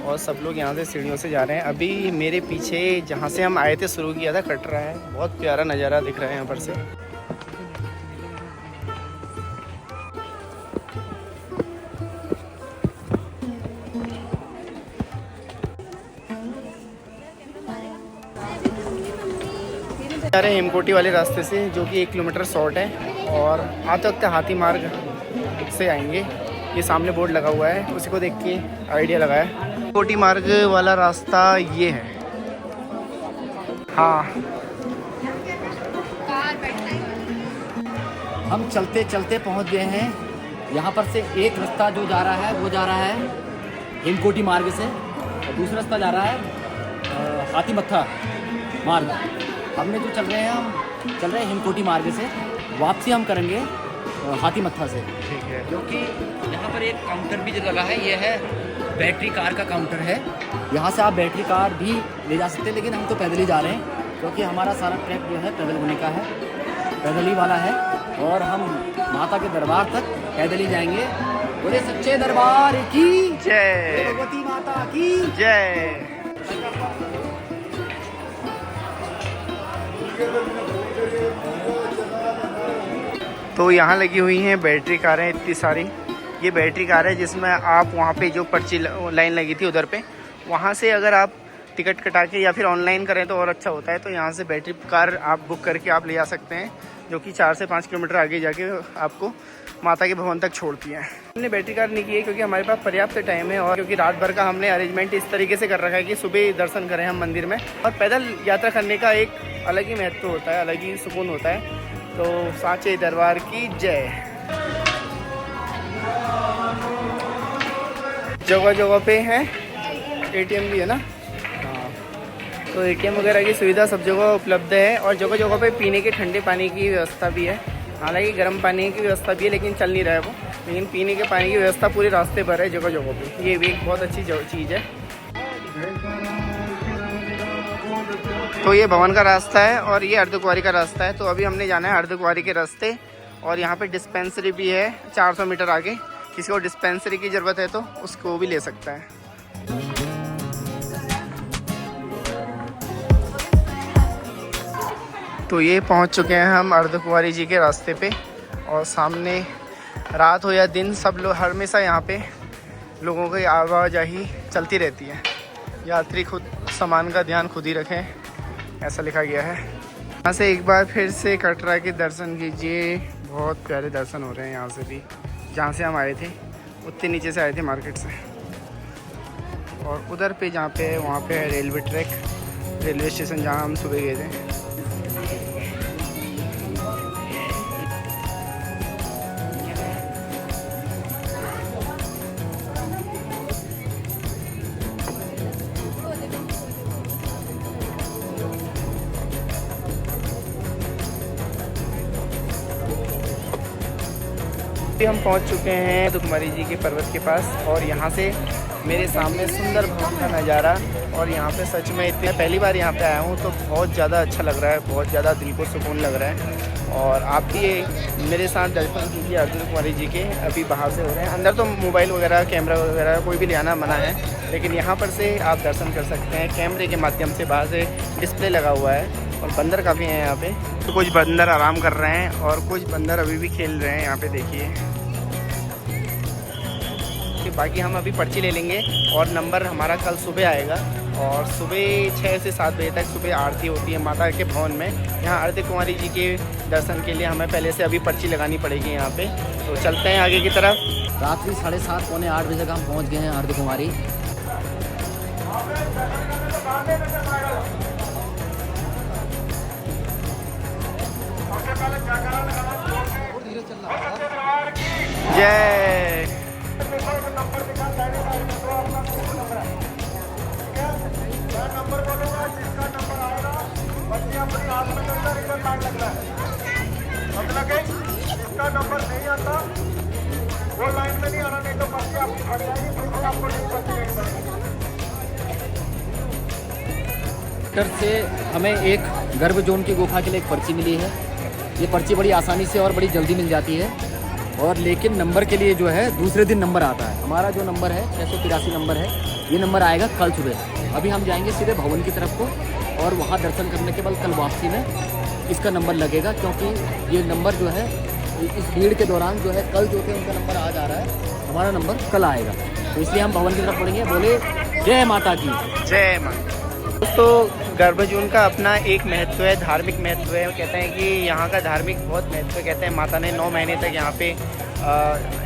और सब लोग यहाँ से सीढ़ियों से जा रहे हैं। अभी मेरे पीछे जहाँ से हम आए थे शुरू किया था कटरा है। बहुत प्यारा नज़ारा दिख रहा है यहाँ पर से। जा रहे हैं हेमकोटी वाले रास्ते से जो कि 1 किलोमीटर शॉर्ट है और आते वक्त हाथी मार्ग से आएंगे। ये सामने बोर्ड लगा हुआ है, उसी को देख के आइडिया लगाया। हेमकोटी मार्ग वाला रास्ता ये है। हाँ, हम चलते चलते पहुंच गए हैं। यहाँ पर से एक रास्ता जो जा रहा है वो जा रहा है हेमकोटी मार्ग से और दूसरा रास्ता जा रहा है हाथी मत्था मार्ग। हमने जो चल रहे हैं हम चल रहे हैं हेमकोटी मार्ग से। वापसी हम करेंगे हाथी मत्था से। ठीक है। क्योंकि यहाँ पर एक काउंटर भी जो लगा है ये है बैटरी कार का काउंटर है। यहाँ से आप बैटरी कार भी ले जा सकते हैं, लेकिन हम तो पैदल ही जा रहे हैं क्योंकि हमारा सारा ट्रैक जो है पैदल होने का है, पैदल ही वाला है और हम माता के दरबार तक पैदल ही जाएंगे। बोले सच्चे दरबार की जय। भगवती माता की जय। तो यहाँ लगी हुई हैं बैटरी कारें इतनी सारी। ये बैटरी कार है जिसमें आप वहाँ पे जो पर्ची लाइन लगी थी उधर पे, वहाँ से अगर आप टिकट कटा के या फिर ऑनलाइन करें तो और अच्छा होता है। तो यहाँ से बैटरी कार आप बुक करके आप ले जा सकते हैं जो कि 4 से 5 किलोमीटर आगे जाके आपको माता के भवन तक छोड़ती है। हमने बैटरी कार नहीं की है क्योंकि हमारे पास पर्याप्त टाइम है और क्योंकि रात भर का हमने अरेंजमेंट इस तरीके से कर रखा है कि सुबह दर्शन करें हम मंदिर में। और पैदल यात्रा करने का एक अलग ही महत्व होता है, अलग ही सुकून होता है। तो साचे दरबार की जय। जगह जगह पे है ATM भी है ना। हाँ, तो ATM वगैरह की सुविधा सब जगह उपलब्ध है और जगह जगह पे पीने के ठंडे पानी की व्यवस्था भी है। हालांकि गर्म पानी की व्यवस्था भी है लेकिन चल नहीं रहा है वो, लेकिन पीने के पानी की व्यवस्था पूरे रास्ते पर है जगह जगह पे। ये भी एक बहुत अच्छी चीज़ है। तो ये भवन का रास्ता है और ये अर्धकुंवारी का रास्ता है। तो अभी हमने जाना है अर्धकुंवारी के रास्ते और यहाँ पे डिस्पेंसरी भी है 400 मीटर आगे। किसी को डिस्पेंसरी की ज़रूरत है तो उसको भी ले सकता है। तो ये पहुंच चुके हैं हम अर्धकुंवारी जी के रास्ते पे, और सामने रात हो या दिन सब लोग हमेशा यहाँ पे लोगों की आवाजाही चलती रहती है। यात्री खुद सामान का ध्यान खुद ही रखें, ऐसा लिखा गया है। यहाँ से एक बार फिर से कटरा के दर्शन कीजिए। बहुत प्यारे दर्शन हो रहे हैं यहाँ से भी। जहाँ से हम आए थे उतने नीचे से आए थे मार्केट से, और उधर पे जहाँ पे है वहाँ पे है रेलवे ट्रैक, रेलवे स्टेशन जहाँ हम सुबह गए थे। हम पहुंच चुके हैं अर्धकुंवारी जी के पर्वत के पास, और यहाँ से मेरे सामने सुंदर भवन का नज़ारा। और यहाँ पे सच में इतने पहली बार यहाँ पे आया हूँ तो बहुत ज़्यादा अच्छा लग रहा है, बहुत ज़्यादा दिल को सुकून लग रहा है। और आप भी मेरे साथ दर्शन कीजिए अर्धकुंवारी जी के। अभी बाहर से हो रहे हैं, अंदर तो मोबाइल वगैरह कैमरा वगैरह कोई भी ले आना मना है, लेकिन यहाँ पर से आप दर्शन कर सकते हैं कैमरे के माध्यम से। बाहर से डिस्प्ले लगा हुआ है, और बंदर काफ़ी हैं यहाँ पे। तो कुछ बंदर आराम कर रहे हैं और कुछ बंदर अभी भी खेल रहे हैं यहाँ पे, देखिए। बाकी हम अभी पर्ची ले लेंगे, और नंबर हमारा कल सुबह आएगा, और सुबह 6 से 7 बजे तक सुबह आरती होती है माता के भवन में। यहाँ अर्धकुंवारी जी के दर्शन के लिए हमें पहले से अभी पर्ची लगानी पड़ेगी यहाँ पे। तो चलते हैं आगे की तरफ। रात्रि 7:30 पौने 8 बजे तक हम पहुँच गए हैं अर्धकुंवारी। जय इसका नंबर नहीं आता वो लाइन में नहीं आना, नहीं तो पर्ची आपकी फट जाएगी, फिर आपको नहीं पर्ची से हमें एक गर्भ जोन की गुफा के लिए एक पर्ची मिली है। ये पर्ची बड़ी आसानी से और बड़ी जल्दी मिल जाती है, और लेकिन नंबर के लिए जो है दूसरे दिन नंबर आता है। हमारा जो नंबर है 683 नंबर है, ये नंबर आएगा कल सुबह। अभी हम जाएंगे सीधे भवन की तरफ को, और वहाँ दर्शन करने के बाद कल वापसी में इसका नंबर लगेगा, क्योंकि ये नंबर जो है इस भीड़ के दौरान जो है कल जो थे उनका नंबर आज आ रहा है, हमारा नंबर कल आएगा। तो इसलिए हम भवन की तरफ बढ़ेंगे। बोले जय माता की जय माँ। दोस्तों गर्भजून का अपना एक महत्व है, धार्मिक महत्व है। कहते हैं कि यहाँ का धार्मिक बहुत महत्व है। कहते हैं माता ने 9 महीने तक यहाँ पे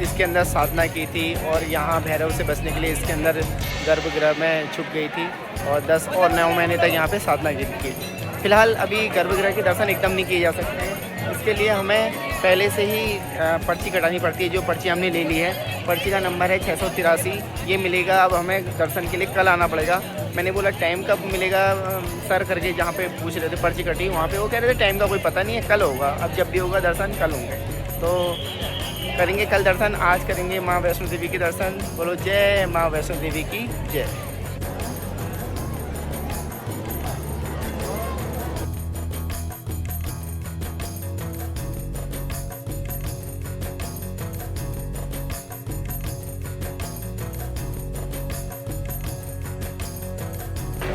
इसके अंदर साधना की थी, और यहाँ भैरव से बचने के लिए इसके अंदर गर्भगृह में छुप गई थी, और 10 और 9 महीने तक यहाँ पे साधना की थी। फिलहाल अभी गर्भगृह के दर्शन एकदम नहीं किए जा सकते हैं, इसके लिए हमें पहले से ही पर्ची कटानी पड़ती है। जो पर्ची हमने ले ली है, पर्ची का नंबर है 683, ये मिलेगा। अब हमें दर्शन के लिए कल आना पड़ेगा। मैंने बोला टाइम कब मिलेगा सर करके, जहाँ पे पूछ रहे थे पर्ची कटी, वहाँ पे वो कह रहे थे टाइम का कोई पता नहीं है, कल होगा। अब जब भी होगा दर्शन कल होंगे, तो करेंगे कल दर्शन। आज करेंगे माँ वैष्णो देवी के दर्शन। बोलो जय माँ वैष्णो देवी की जय।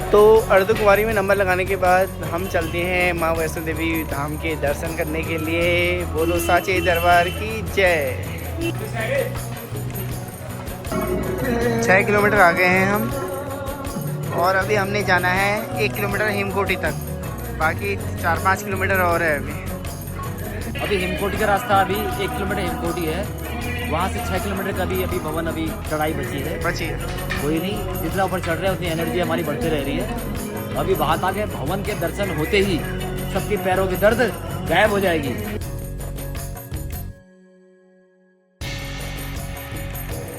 तो अर्धकुंवारी में नंबर लगाने के बाद हम चलते हैं माँ वैष्णो देवी धाम के दर्शन करने के लिए। बोलो साचे दरबार की जय। 6 किलोमीटर आ गए हैं हम, और अभी हमने जाना है 1 किलोमीटर हिमकोटी तक। बाकी 4-5 किलोमीटर और है अभी हिमकोटी का रास्ता अभी 1 किलोमीटर हिमकोटी है, वहाँ से 6 किलोमीटर का भी अभी भवन अभी चढ़ाई बची है। कोई नहीं, जितना ऊपर चढ़ रहे हैं उतनी एनर्जी हमारी बढ़ती रह रही है। अभी बात आ गए भवन के दर्शन होते ही सबके पैरों की दर्द गायब हो जाएगी।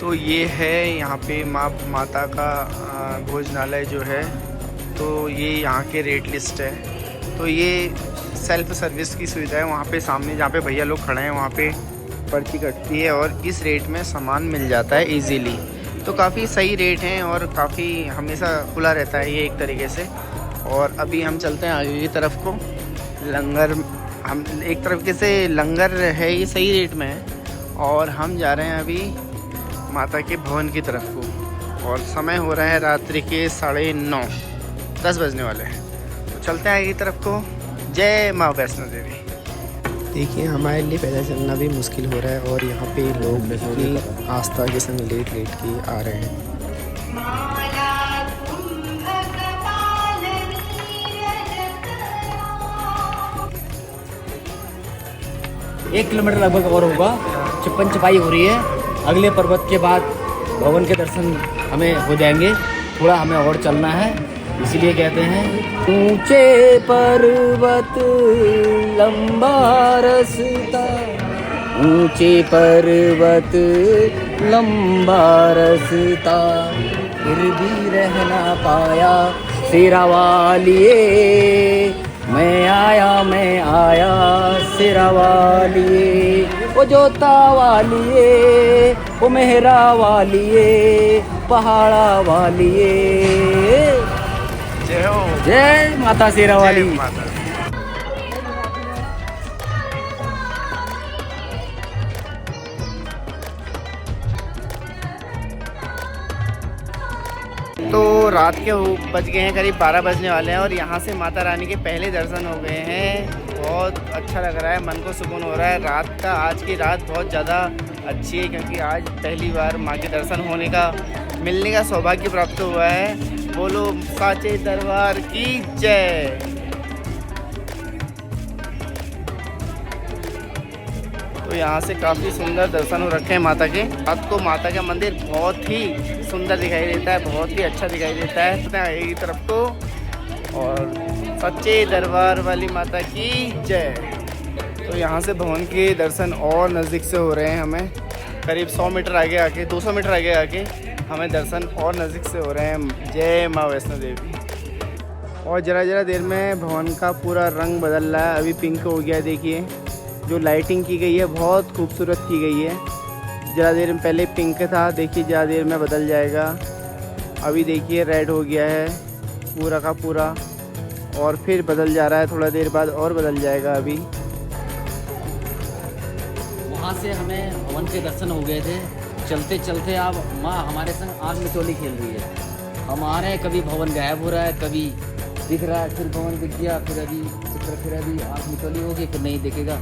तो ये है यहाँ पे माता का भोजनालय जो है, तो ये यहाँ के रेट लिस्ट है। तो ये सेल्फ सर्विस की सुविधा है। वहाँ पे सामने जहाँ पे भैया लोग खड़े हैं वहाँ पे पर्ची कटती है, और इस रेट में सामान मिल जाता है इजीली। तो काफ़ी सही रेट हैं, और काफ़ी हमेशा खुला रहता है ये एक तरीके से। और अभी हम चलते हैं आगे की तरफ को। लंगर, हम एक तरीके से लंगर है, ये सही रेट में है, और हम जा रहे हैं अभी माता के भवन की तरफ को। और समय हो रहा है रात्रि के 9:30, 10 बजने वाले हैं। तो चलते हैं आगे की तरफ को। जय माँ वैष्णो देवी। देखिए हमारे लिए पैदल चलना भी मुश्किल हो रहा है और यहाँ पे लोग अपनी आस्था के संग लेट लेट के आ रहे हैं। 1 किलोमीटर लगभग और होगा। चिपन चपाई हो रही है। अगले पर्वत के बाद भवन के दर्शन हमें हो जाएंगे। थोड़ा हमें और चलना है, इसीलिए कहते हैं ऊंचे पर्वत लंबा रास्ता, ऊंचे पर्वत लंबा रास्ता, फिर भी रहना पाया शेरा वालिए, मैं आया शेरा वालिए, ओ जोता वालिए, ओ मेहरा वालिए, पहाड़ा वालिए। जय हो। जय माता शेरा वाली। जय माता। तो रात के बज गए हैं, करीब 12 बजने वाले हैं और यहाँ से माता रानी के पहले दर्शन हो गए हैं। बहुत अच्छा लग रहा है, मन को सुकून हो रहा है। आज की रात बहुत ज़्यादा अच्छी है क्योंकि आज पहली बार माँ के दर्शन मिलने का सौभाग्य प्राप्त हुआ है। बोलो साचे दरबार की जय। तो यहाँ से काफ़ी सुंदर दर्शन हो रखे हैं माता के। रात को माता का मंदिर बहुत ही सुंदर दिखाई देता है, बहुत ही अच्छा दिखाई देता है एक तरफ को। और सच्चे दरबार वाली माता की जय। तो यहाँ से भवन के दर्शन और नज़दीक से हो रहे हैं। हमें करीब 100 मीटर आगे आके 200 मीटर आगे आके हमें दर्शन और नज़दीक से हो रहे हैं। जय माँ वैष्णो देवी। और ज़रा देर में भवन का पूरा रंग बदल रहा है। अभी पिंक हो गया, देखिए जो लाइटिंग की गई है बहुत खूबसूरत की गई है। ज़रा देर में पहले पिंक था, देखिए ज़रा देर में बदल जाएगा। अभी देखिए रेड हो गया है पूरा का पूरा और फिर बदल जा रहा है, थोड़ा देर बाद और बदल जाएगा। अभी वहाँ से हमें भवन के दर्शन हो गए थे। चलते चलते अब माँ हमारे संग आग मिचौली खेल रही है। हम आ रहे हैं, कभी भवन गायब हो रहा है, कभी दिख रहा है, फिर भवन दिख गया, फिर अभी आग मिचौली होगी, फिर नहीं दिखेगा।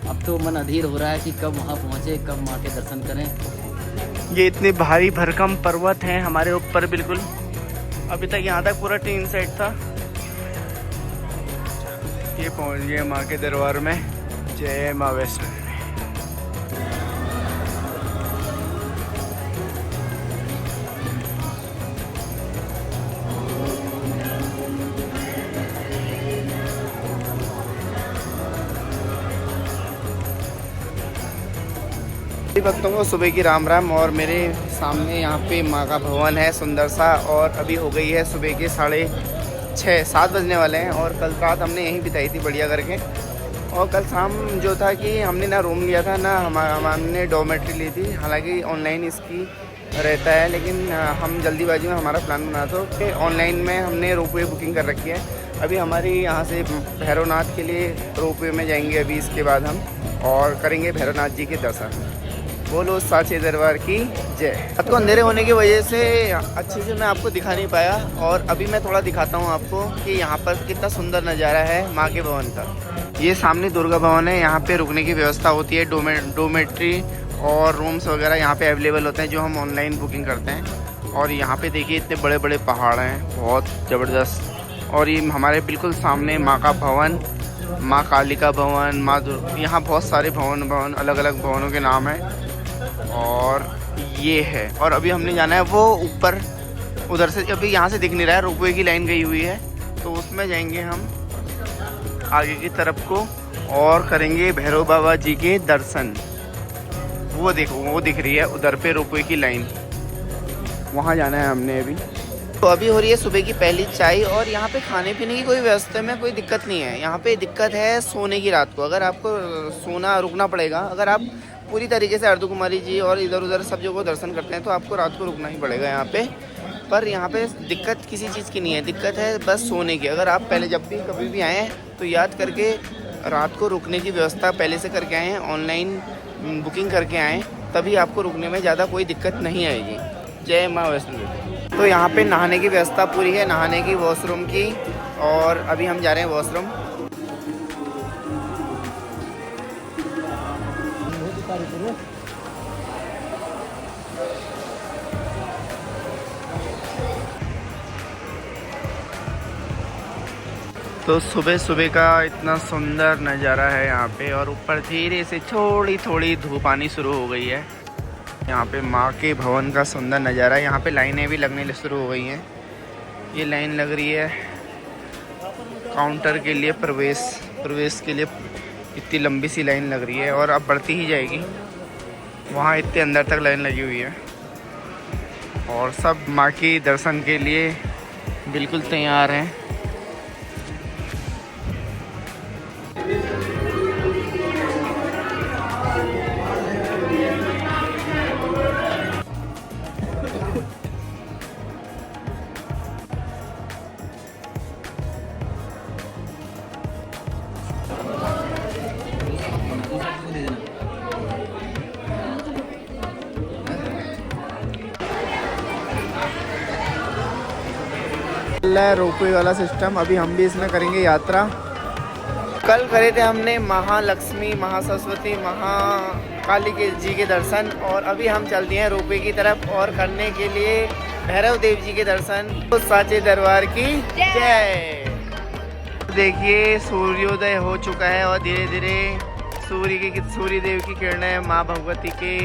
अब तो मन अधीर हो रहा है कि कब वहाँ पहुँचे, कब माँ के दर्शन करें। ये इतने भारी भरकम पर्वत हैं हमारे ऊपर बिल्कुल। अभी तक यहाँ तक पूरा टीन सेट था। ये पहुँच गए माँ के दरबार में। जय माँ वैष्णो। भक्तों को सुबह की राम राम। और मेरे सामने यहाँ पे माँ का भवन है सुंदर सा। और अभी हो गई है सुबह के 6:30-7 बजने वाले हैं। और कल रात हमने यहीं बिताई थी बढ़िया करके। और कल शाम जो था कि हमने ना रूम लिया था ना हमने डॉर्मेट्री ली थी। हालांकि ऑनलाइन इसकी रहता है, लेकिन हम जल्दीबाजी में हमारा प्लान बना था कि ऑनलाइन में हमने रोपवे बुकिंग कर रखी है। अभी हमारी यहाँ से भैरवनाथ के लिए रोपवे में जाएंगे अभी इसके बाद हम, और करेंगे भैरवनाथ जी के दर्शन। बोलो साचे दरबार की जय। रात को अंधेरे होने की वजह से अच्छे से मैं आपको दिखा नहीं पाया। और अभी मैं थोड़ा दिखाता हूँ आपको कि यहाँ पर कितना सुंदर नज़ारा है माँ के भवन का। ये सामने दुर्गा भवन है। यहाँ पे रुकने की व्यवस्था होती है, डोमेट्री और रूम्स वगैरह यहाँ पे अवेलेबल होते हैं जो हम ऑनलाइन बुकिंग करते हैं। और यहाँ पे देखिए इतने बड़े बड़े पहाड़ हैं, बहुत ज़बरदस्त। और ये हमारे बिल्कुल सामने माँ का भवन, माँ कालिका भवन, यहाँ बहुत सारे भवन अलग अलग भवनों के नाम हैं। और ये है। और अभी हमने जाना है वो ऊपर, उधर से अभी यहाँ से दिख नहीं रहा है, रोपवे की लाइन गई हुई है, तो उसमें जाएंगे हम आगे की तरफ को और करेंगे भैरव बाबा जी के दर्शन। वो देखो, वो दिख रही है उधर पे रोपवे की लाइन, वहाँ जाना है हमने अभी। तो अभी हो रही है सुबह की पहली चाय। और यहाँ पे खाने पीने की कोई व्यवस्था में कोई दिक्कत नहीं है। यहाँ पे दिक्कत है सोने की। रात को अगर आपको सोना रुकना पड़ेगा। अगर आप पूरी तरीके से अर्धकुमारी जी और इधर उधर सब जगह दर्शन करते हैं तो आपको रात को रुकना ही पड़ेगा यहाँ पे। पर यहाँ पे दिक्कत किसी चीज़ की नहीं है, दिक्कत है बस सोने की। अगर आप पहले जब भी कभी भी आएँ तो याद करके रात को रुकने की व्यवस्था पहले से करके आएँ, ऑनलाइन बुकिंग करके आएँ, तभी आपको रुकने में ज़्यादा कोई दिक्कत नहीं आएगी। जय माँ वैष्णो देवी। तो यहाँ पे नहाने की व्यवस्था पूरी है, नहाने की, वॉशरूम की। और अभी हम जा रहे हैं वॉशरूम। तो सुबह सुबह का इतना सुंदर नज़ारा है यहाँ पे, और ऊपर धीरे से थोड़ी थोड़ी धूप आनी शुरू हो गई है। यहाँ पे माँ के भवन का सुंदर नज़ारा है। यहाँ पे लाइनें भी लगने शुरू हो गई हैं। ये लाइन लग रही है काउंटर के लिए, प्रवेश के लिए इतनी लंबी सी लाइन लग रही है, और अब बढ़ती ही जाएगी। वहाँ इतने अंदर तक लाइन लगी हुई है, और सब माँ के दर्शन के लिए बिल्कुल तैयार हैं। रोपवे वाला सिस्टम, अभी हम भी इसमें करेंगे यात्रा। कल करे थे हमने महालक्ष्मी, महासरस्वती, महाकाली के जी के दर्शन, और अभी हम चल दिए हैं रोपवे की तरफ और करने के लिए भैरव देव जी के दर्शन। तो साचे दरबार की जय। देखिए सूर्योदय हो चुका है, और धीरे धीरे सूर्य देव की किरणें माँ भगवती के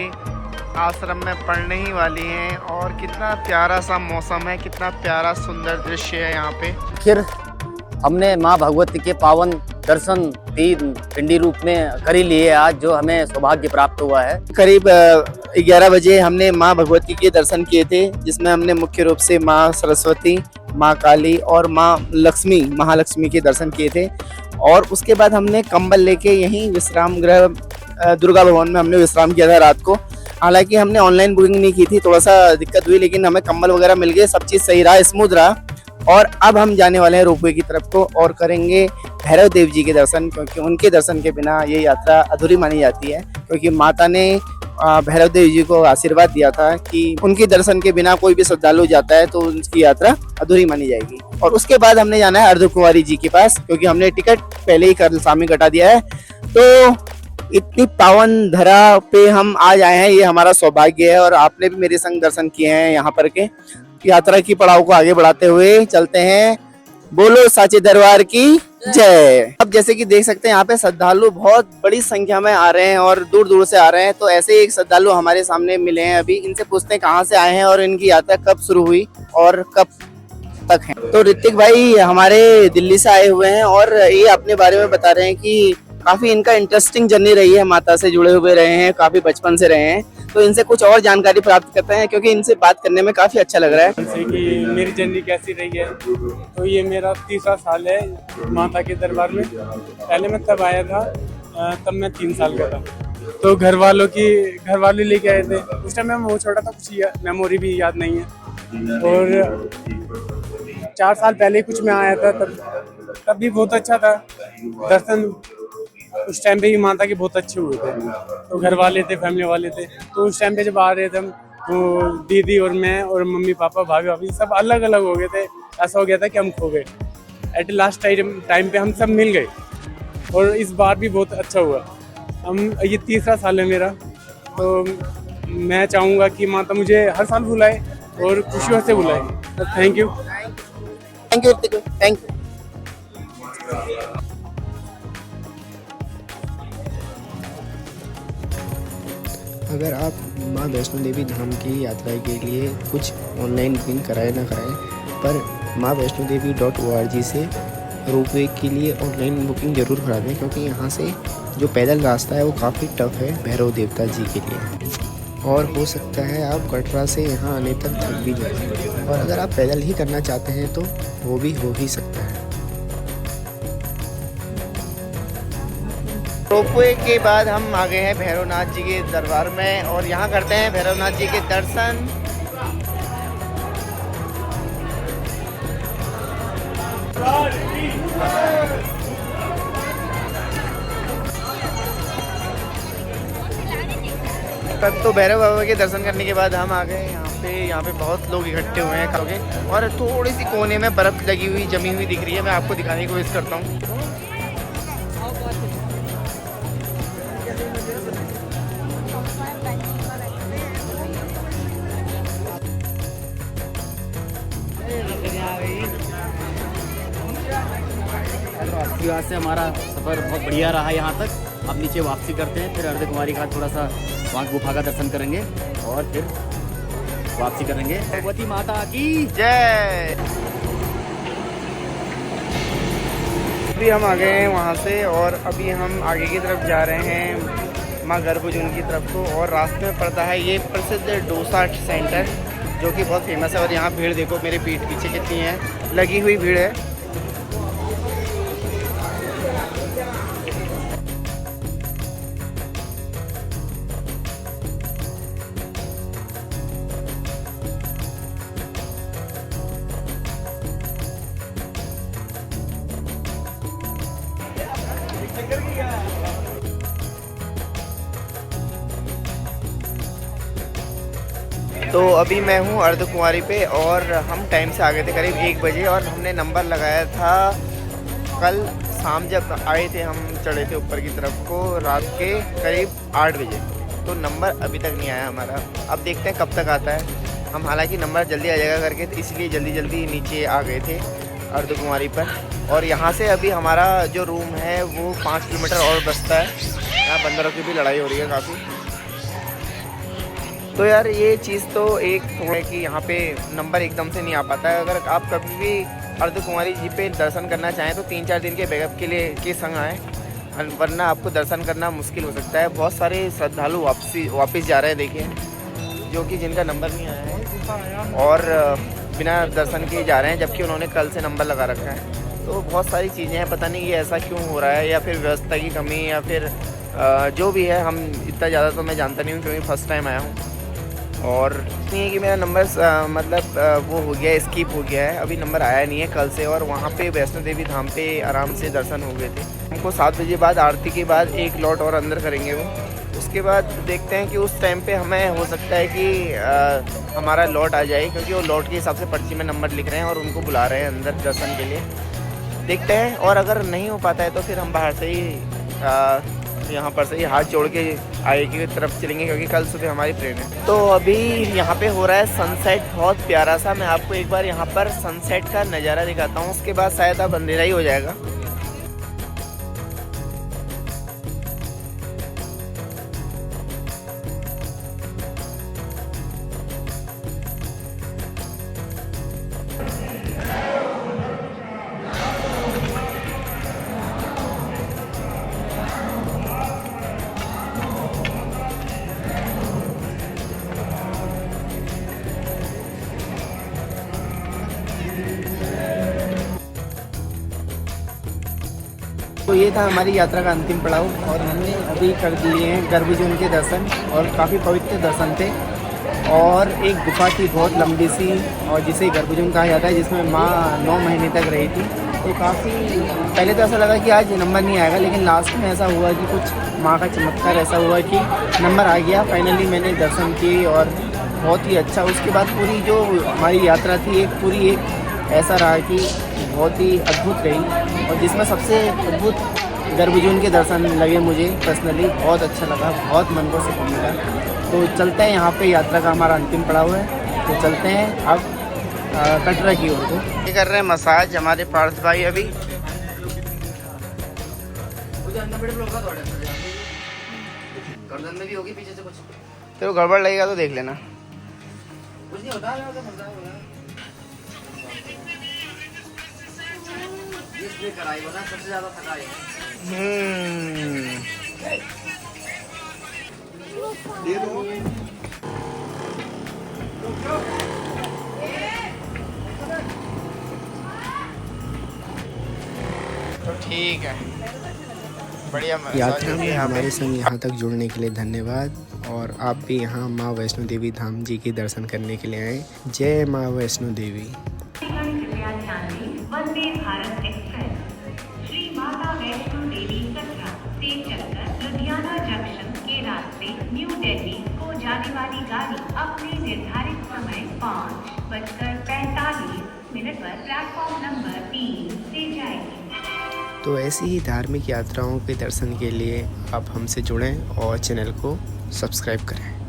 आश्रम में पड़ने ही वाली हैं, और कितना प्यारा सा मौसम है, कितना प्यारा सुंदर दृश्य है यहाँ पे। फिर हमने माँ भगवती के पावन दर्शन 3 पिंडी रूप में कर ही लिए आज, जो हमें सौभाग्य प्राप्त हुआ है। करीब 11 बजे हमने माँ भगवती के दर्शन किए थे, जिसमें हमने मुख्य रूप से माँ सरस्वती, माँ काली और माँ महालक्ष्मी के दर्शन किए थे। और उसके बाद हमने कंबल लेके यहीं विश्राम गृह दुर्गा भवन में हमने विश्राम किया था रात को। हालांकि हमने ऑनलाइन बुकिंग नहीं की थी, थोड़ा सा दिक्कत हुई, लेकिन हमें कंबल वगैरह मिल गए, सब चीज़ सही रहा, स्मूथ रहा। और अब हम जाने वाले हैं रोपवे की तरफ को, और करेंगे भैरव देव जी के दर्शन, क्योंकि उनके दर्शन के बिना ये यात्रा अधूरी मानी जाती है। क्योंकि माता ने भैरव देव जी को आशीर्वाद दिया था कि उनके दर्शन के बिना कोई भी श्रद्धालु जाता है तो उसकी यात्रा अधूरी मानी जाएगी। और उसके बाद हमने जाना है अर्धकुंवारी जी के पास, क्योंकि हमने टिकट पहले ही कल शाम में कटा दिया है। तो इतनी पावन धरा पे हम आज आए हैं, ये हमारा सौभाग्य है। और आपने भी मेरे संग दर्शन किए हैं यहाँ पर के। यात्रा की पड़ाव को आगे बढ़ाते हुए चलते हैं। बोलो साचे दरबार की जय। अब जैसे कि देख सकते हैं यहाँ पे श्रद्धालु बहुत बड़ी संख्या में आ रहे हैं, और दूर दूर से आ रहे हैं। तो ऐसे ही एक श्रद्धालु हमारे सामने मिले हैं अभी, इनसे पूछते हैं कहाँ से आए हैं और इनकी यात्रा कब शुरू हुई और कब तक है। तो ऋतिक भाई हमारे दिल्ली से आए हुए हैं, और ये अपने बारे में बता रहे हैं कि काफी इनका इंटरेस्टिंग जर्नी रही है, माता से जुड़े हुए रहे हैं, काफी बचपन से रहे हैं। तो इनसे कुछ और जानकारी प्राप्त करते हैं, क्योंकि इनसे बात करने में काफी अच्छा लग रहा है। जैसे कि मेरी जर्नी कैसी रही है, तो ये मेरा 3रा साल है माता के दरबार में। पहले मैं तब आया था, तब मैं 3 साल का था। तो घर वाले लेके आए थे, उस टाइम मैं बहुत छोटा था, कुछ मेमोरी भी याद नहीं है। और 4 साल पहले कुछ मैं आया था, तब भी बहुत अच्छा था दर्शन। उस टाइम पे ही माता के बहुत अच्छे हुए थे। तो घर वाले थे, फैमिली वाले थे। तो उस टाइम पे जब आ रहे थे हम, तो दीदी और मैं और मम्मी पापा भाभी सब अलग अलग हो गए थे। ऐसा हो गया था कि हम खो गए। एट लास्ट टाइम पे हम सब मिल गए, और इस बार भी बहुत अच्छा हुआ। ये 3रा साल है मेरा। तो मैं चाहूँगा कि माता मुझे हर साल बुलाए और खुशियों से बुलाए। तो थैंक यू। अगर आप माँ वैष्णो देवी धाम की यात्रा के लिए कुछ ऑनलाइन बुकिंग कराए ना कराएं, पर माँ वैष्णो देवी .org से रोपवे के लिए ऑनलाइन बुकिंग ज़रूर करा दें, क्योंकि यहाँ से जो पैदल रास्ता है वो काफ़ी टफ है भैरव देवता जी के लिए। और हो सकता है आप कटरा से यहाँ आने तक थक भी जाएं, और अगर आप पैदल ही करना चाहते हैं तो वो भी हो ही सकता है। रोपवे के बाद हम आ गए हैं भैरवनाथ जी के दरबार में, और यहाँ करते हैं भैरवनाथ जी के दर्शन। तब तो भैरव बाबा के दर्शन करने के बाद हम आ गए यहाँ पे बहुत लोग इकट्ठे हुए हैं खाओगे, और थोड़ी सी कोने में बर्फ़ लगी हुई जमी हुई दिख रही है। मैं आपको दिखाने की कोशिश करता हूँ। यहाँ से हमारा सफ़र बहुत बढ़िया रहा यहाँ तक। अब नीचे वापसी करते हैं, फिर अर्धकुमारी का थोड़ा सा वहाँ गुफा का दर्शन करेंगे और फिर वापसी करेंगे। भगवती माता की जय। अभी हम आ गए हैं वहाँ से और अभी हम आगे की तरफ जा रहे हैं माँ गर्भजून की तरफ को। और रास्ते में पड़ता है ये प्रसिद्ध डोसा सेंटर जो कि बहुत फेमस है। और यहाँ भीड़ देखो मेरे पीठ पीछे कितनी है, लगी हुई भीड़ है। तो अभी मैं हूँ अर्धकुंवारी पे और हम टाइम से आ गए थे करीब 1 बजे। और हमने नंबर लगाया था कल शाम जब आए थे, हम चढ़े थे ऊपर की तरफ को रात के करीब 8 बजे। तो नंबर अभी तक नहीं आया हमारा। अब देखते हैं कब तक आता है। हम हालांकि नंबर जल्दी आ जाएगा करके इसलिए जल्दी जल्दी नीचे आ गए थे अर्धकुंवारी पर। और यहाँ से अभी हमारा जो रूम है वो 5 किलोमीटर और बचता है। यहाँ बंदरों की भी लड़ाई हो रही है काफ़ी। तो यार ये चीज़ तो एक है कि यहाँ पे नंबर एकदम से नहीं आ पाता है। अगर आप कभी भी अर्धकुंवारी जी पे दर्शन करना चाहें तो 3-4 दिन के बैकअप के लिए के संग आएँ, वरना आपको दर्शन करना मुश्किल हो सकता है। बहुत सारे श्रद्धालु वापस जा रहे हैं देखिए, जो कि जिनका नंबर नहीं आया है और बिना दर्शन किए जा रहे हैं, जबकि उन्होंने कल से नंबर लगा रखा है। तो बहुत सारी चीज़ें हैं, पता नहीं ये ऐसा क्यों हो रहा है, या फिर व्यवस्था की कमी, या फिर जो भी है। हम इतना ज़्यादा तो मैं जानता नहीं हूँ क्योंकि फर्स्ट टाइम आया हूँ। और नहीं है कि मेरा नंबर मतलब वो हो गया, स्किप हो गया है, अभी नंबर आया नहीं है कल से। और वहाँ पे वैष्णो देवी धाम पे आराम से दर्शन हो गए थे। हमको 7 बजे बाद आरती के बाद एक लॉट और अंदर करेंगे वो। उसके बाद देखते हैं कि उस टाइम पे हमें हो सकता है कि हमारा लॉट आ जाए, क्योंकि वो लॉट के हिसाब से पर्ची में नंबर लिख रहे हैं और उनको बुला रहे हैं अंदर दर्शन के लिए। देखते हैं। और अगर नहीं हो पाता है तो फिर हम बाहर से ही यहाँ पर से ही हाथ जोड़ के आगे की तरफ चलेंगे, क्योंकि कल सुबह हमारी ट्रेन है। तो अभी यहाँ पे हो रहा है सनसेट, बहुत प्यारा सा। मैं आपको एक बार यहाँ पर सनसेट का नज़ारा दिखाता हूँ, उसके बाद शायद अब अंधेरा ही हो जाएगा। तो ये था हमारी यात्रा का अंतिम पड़ाव और हमने अभी कर दिए हैं गर्भजून के दर्शन और काफ़ी पवित्र दर्शन थे। और एक गुफा थी बहुत लंबी सी और जिसे गर्भजून कहा जाता है, जिसमें माँ 9 महीने तक रही थी। तो काफ़ी पहले तो ऐसा लगा कि आज नंबर नहीं आएगा, लेकिन लास्ट में ऐसा हुआ कि कुछ माँ का चमत्कार ऐसा हुआ कि नंबर आ गया। फाइनली मैंने दर्शन किए और बहुत ही अच्छा। उसके बाद पूरी जो हमारी यात्रा थी एक ऐसा रहा कि बहुत ही अद्भुत रही, और जिसमें सबसे अद्भुत गर्भजून के दर्शन लगे मुझे पर्सनली। बहुत अच्छा लगा, बहुत मन को सुकून मिला। तो चलते हैं, यहाँ पे यात्रा का हमारा अंतिम पड़ाव है, तो चलते हैं अब कटरा की ओर। ये कर रहे हैं मसाज हमारे पार्थ भाई। अभी गर्दन में भी होगी पीछे से कुछ, तो गड़बड़ लगेगा तो देख लेना। कुछ नहीं होता है। इसलिए कढ़ाई बना सबसे ज्यादा थकाई। तो ठीक है, बढ़िया। यात्रा में हमारे संग यहाँ तक जुड़ने के लिए धन्यवाद। और आप भी यहाँ माँ वैष्णो देवी धाम जी के दर्शन करने के लिए आए। जय माँ वैष्णो देवी। वंदे भारत एक्सप्रेस श्री माता वैष्णो देवी कटरा से चलकर लुधियाना जंक्शन के रास्ते न्यू दिल्ली को जाने वाली गाड़ी अपने निर्धारित समय 5:45 पर प्लेटफॉर्म नंबर 3 से जाएगी। तो ऐसी ही धार्मिक यात्राओं के दर्शन के लिए आप हमसे जुड़ें और चैनल को सब्सक्राइब करें।